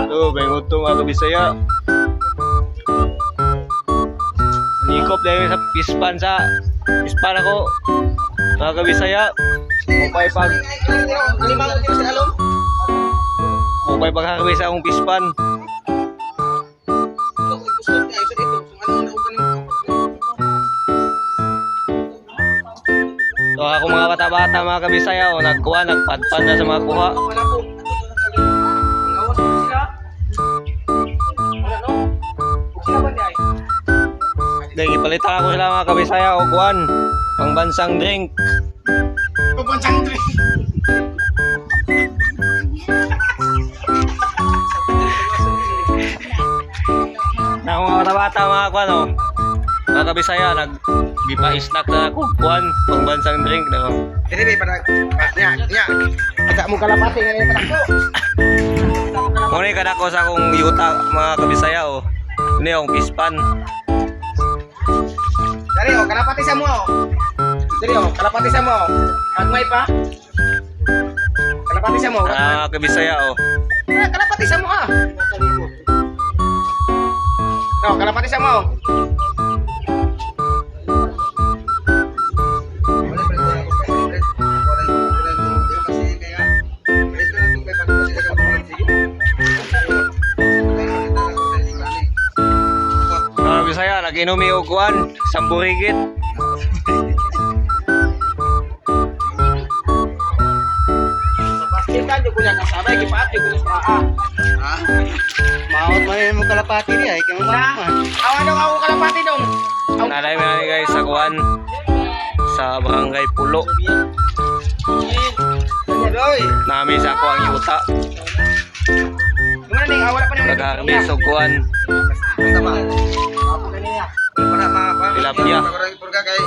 Tuh, bengot tuh mga kabisaya. Nikop dahil sa pispan ako. Mga kabisaya. Mupay pagkakabisa akong pispan. So ako mga bata-bata mga kabisaya o nagpadpad na sa mga kuha. Dahil ipalitan ako sila mga kabisaya o kuhan pangbansang drink. Pangbansang drink. Na ako mga bata-bata mga kuhan o mga kabisaya nag-gipa-snack na ako kuhan pangbansang drink na ako. Jadi may pada nya. Agak mo kalapati ngayon pada ko. Muna yung kadako sa akong yuta mga kabisaya o. Ini yung pispan. Dari kalapati sa mo. Dari kalapati sa mo. Agmay pa. Kalapati sa mo. Kabisaya o. Kalapati sa mo ah. No, kalapati sa mo. Kabisaya nag-inumi og kuan, 10 ringgit. Kita juga punya kasabay gipati ko sa aa. Ha? Maot man mo kalapati di ay kamo ba? Awan dong ako kalapati dong. Nalay mo ni guys sa kuan sa Barangay Pulo. Doy. Nami sa ako ang yuta. Gimana ning awala pa ni Nag-harvest og kuan. Tama. Ako kanina. Para ma Tilapia. Purga kay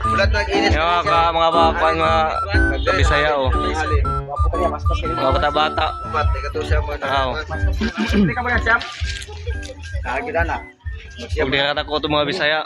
bulat nag-init. Yung mga bakuan mga kabisaya o. Mga bata-bata. Oo. Hindi ka ba yan, Sam? Nakagida na. Huwag din ako ito mga bisaya.